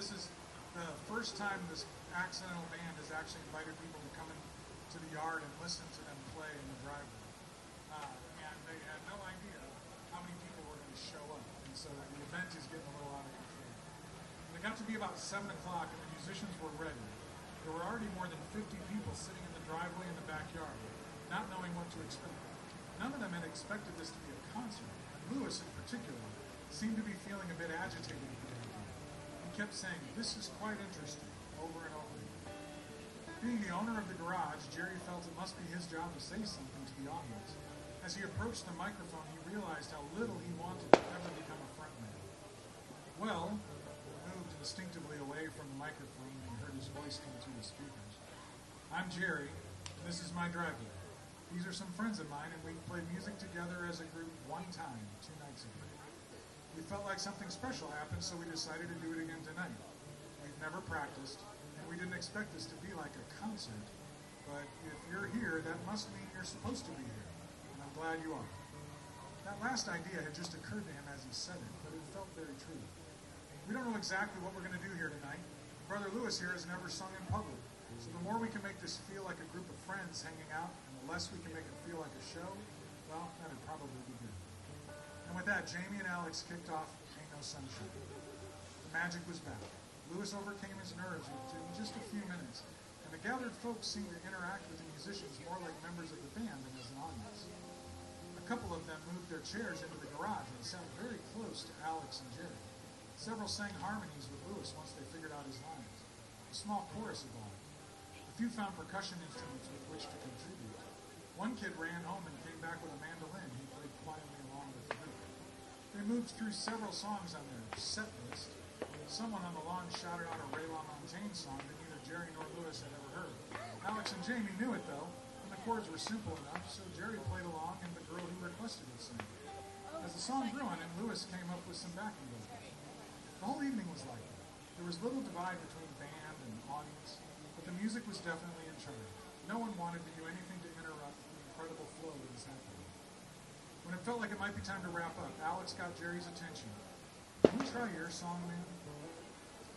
This is the first time this accidental band has actually invited people to come into the yard and listen to them play in the driveway. And they had no idea how many people were going to show up. And so the event is getting a little out of control. And it got to be about 7 o'clock and the musicians were ready. There were already more than 50 people sitting in the driveway in the backyard, not knowing what to expect. None of them had expected this to be a concert, and Lewis in particular seemed to be feeling a bit agitated at the idea. He kept saying, "This is quite interesting," over and over again. Being the owner of the garage, Jerry felt it must be his job to say something to the audience. As he approached the microphone, he realized how little he wanted to ever become a frontman. Well, he moved instinctively away from the microphone and heard his voice come through the speakers. "I'm Jerry, and this is my driveway. These are some friends of mine, and we played music together as a group one time 2 nights ago. We felt like something special happened, so we decided to do it again tonight. We've never practiced, and we didn't expect this to be like a concert, but if you're here, that must mean you're supposed to be here, and I'm glad you are." That last idea had just occurred to him as he said it, but it felt very true. "We don't know exactly what we're going to do here tonight. Brother Lewis here has never sung in public, so the more we can make this feel like a group of friends hanging out, and the less we can make it feel like a show, well, that'd probably be good." And with that, Jamie and Alex kicked off Ain't No Sunshine. The magic was back. Lewis overcame his nerves in just a few minutes, and the gathered folks seemed to interact with the musicians more like members of the band than as an audience. A couple of them moved their chairs into the garage and sat very close to Alex and Jerry. Several sang harmonies with Lewis once they figured out his lines. A small chorus evolved. A few found percussion instruments with which to contribute. One kid ran home and came back with a mandolin he played quietly along with the group. They moved through several songs on their set list. Someone on the lawn shouted out a Ray LaMontagne song that neither Jerry nor Lewis had ever heard. Alex and Jamie knew it, though, and the chords were simple enough, so Jerry played along and the girl who requested it sang. As the song grew on him, Lewis came up with some backing vocals. The whole evening was like that. There was little divide between band and audience, but the music was definitely in charge. No one wanted to do anything to interrupt the incredible flow that was happening. When it felt like it might be time to wrap up, Alex got Jerry's attention. "Can you try your song, man?"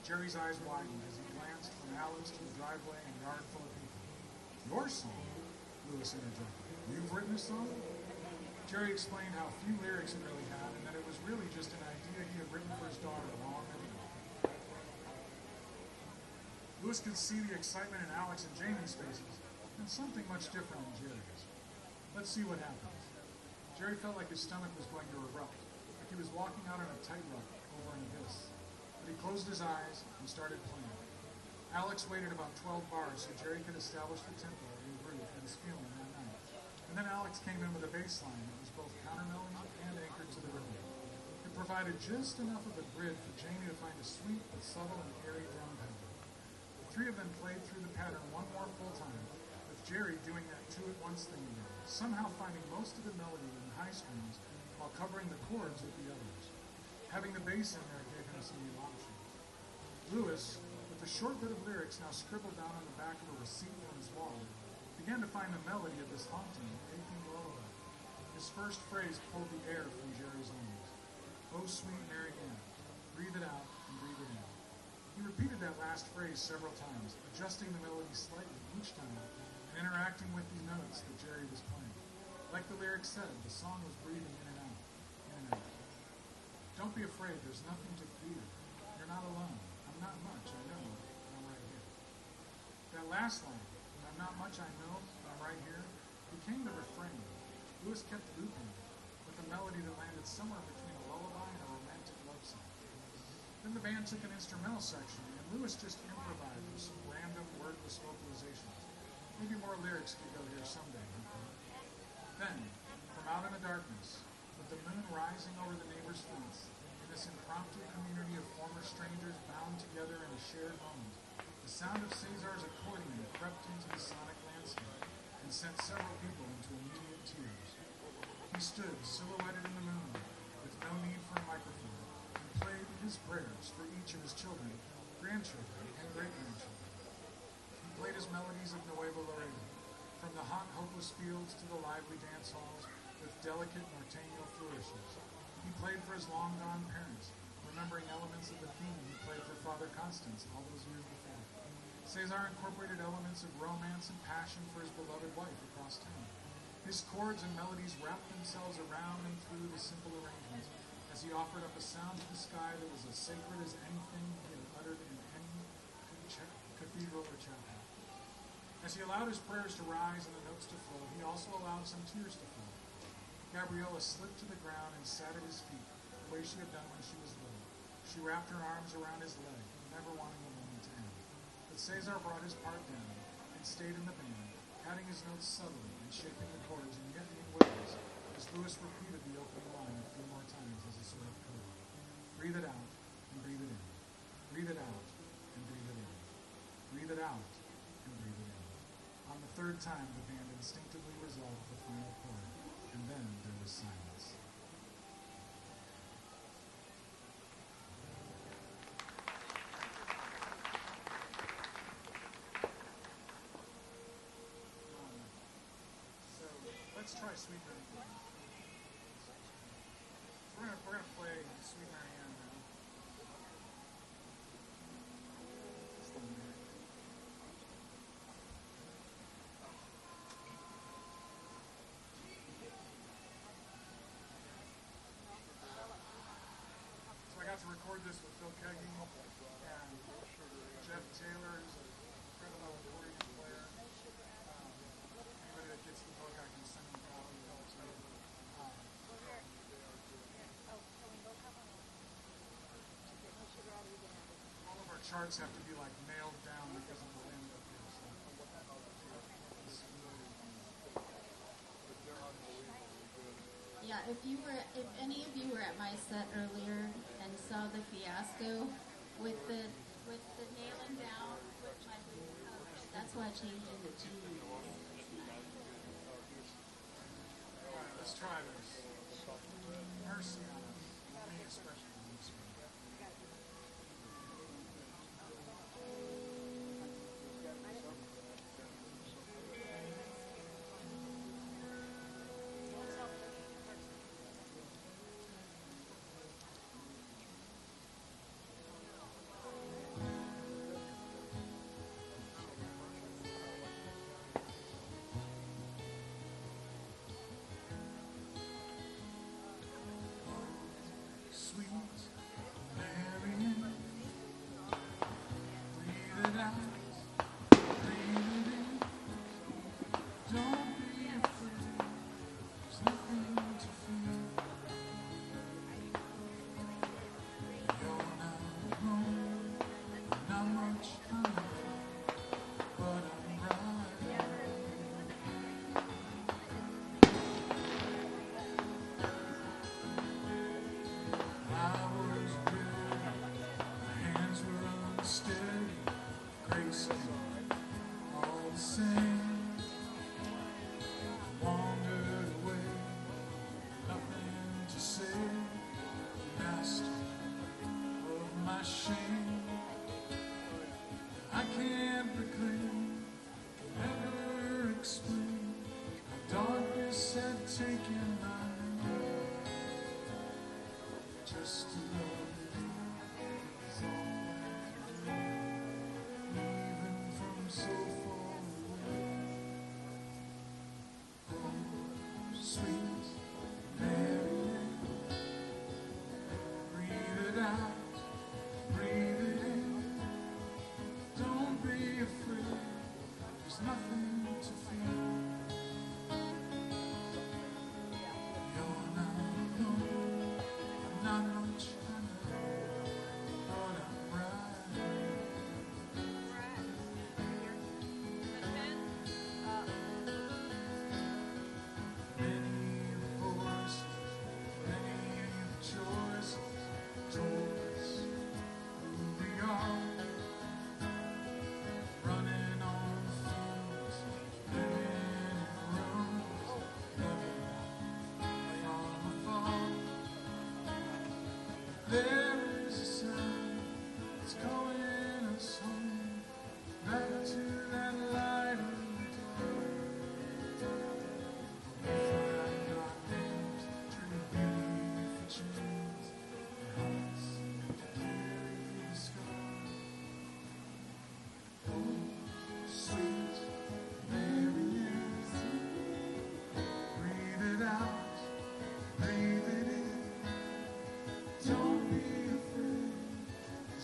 Jerry's eyes widened as he glanced from Alex to the driveway and yard full of people. "Your song?" Lewis interjected. "You've written a song?" Jerry explained how few lyrics he really had, and that it was really just an idea he had written for his daughter long ago. Lewis could see the excitement in Alex and Jamie's faces, and something much different in Jerry's. "Let's see what happens." Jerry felt like his stomach was going to erupt, like he was walking out on a tightrope over an abyss. But he closed his eyes and started playing. Alex waited about 12 bars so Jerry could establish the tempo and groove he was feeling that night. And then Alex came in with a bass line that was both countermelody and anchored to the rhythm. It provided just enough of a grid for Jamie to find a sweet but subtle and airy drum pattern. The three of them played through the pattern one more full time, with Jerry doing that two-at-once thing again, somehow finding most of the melody in the high strings while covering the chords with the others. Having the bass in there gave him some new options. Lewis, with a short bit of lyrics now scribbled down on the back of a receipt on his wall, began to find the melody of this haunting, aching lullaby. His first phrase pulled the air from Jerry's lungs. "Oh, sweet Mary Ann, breathe it out and breathe it in." He repeated that last phrase several times, adjusting the melody slightly each time and interacting with the notes that Jerry was playing. Like the lyrics said, the song was breathing in and out, in and out. "Don't be afraid, there's nothing to fear. You're not alone. I'm not much, I know, but I'm right here." That last line, "I'm not much, I know, but I'm right here," became the refrain. Lewis kept looping it, with a melody that landed somewhere between a lullaby and a romantic love song. Then the band took an instrumental section, and Lewis just improvised with some random wordless vocalizations. Maybe more lyrics could go here someday, he thought. Then, from out in the darkness, with the moon rising over the neighbor's fence, in this impromptu community of former strangers bound together in a shared moment, the sound of Cesar's accordion crept into the sonic landscape and sent several people into immediate tears. He stood silhouetted in the moonlight, with no need for a microphone, and played his prayers for each of his children, grandchildren, and great-grandchildren. He played his melodies of Nuevo Laredo, from the hot, hopeless fields to the lively dance halls with delicate norteño flourishes. He played for his long-gone parents, remembering elements of the theme he played for Father Constance all those years before. Cesar incorporated elements of romance and passion for his beloved wife across town. His chords and melodies wrapped themselves around and through the simple arrangements as he offered up a sound to the sky that was as sacred as anything he had uttered in any cathedral or chapel. As he allowed his prayers to rise and the notes to flow, he also allowed some tears to fall. Gabriella slipped to the ground and sat at his feet, the way she had done when she was little. She wrapped her arms around his leg, never wanting the moment to end. But Cesar brought his part down and stayed in the band, adding his notes subtly and shaping the chords in yet new ways, as Lewis repeated the opening line a few more times as a sort of code. Breathe it out and breathe it in. Breathe it out and breathe it in. Breathe it out and breathe it in. On the third time, the band instinctively resolved the final chord, and then there was silence. So let's try Sweet Mary Ann. We're gonna play Sweet Mary Ann now. To record this with Phil Keggy and Jeff Taylor, who's an incredible accordion player. Anybody that gets the book, I can send them a copy of it to you. All of our charts have to be like nailed down because of the wind up here. So. Yeah, if any of you were at my set earlier and saw the fiasco with the nailing down, that's why I changed it to G. All right, let's try this. Mercy on us, me especially.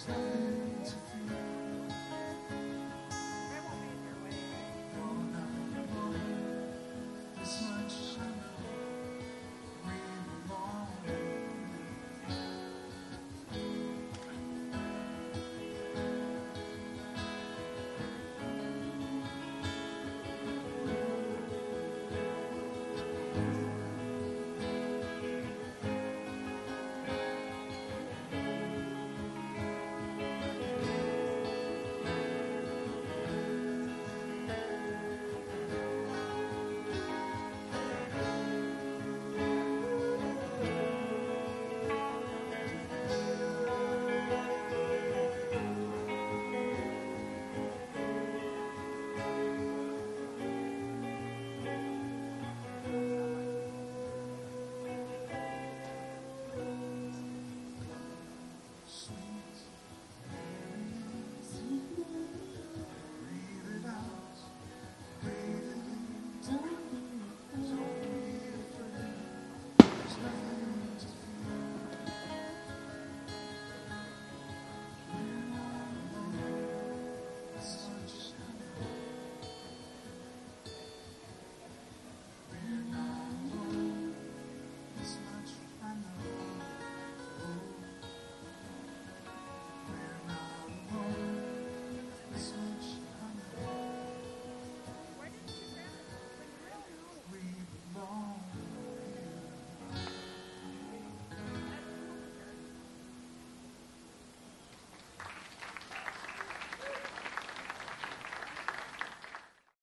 So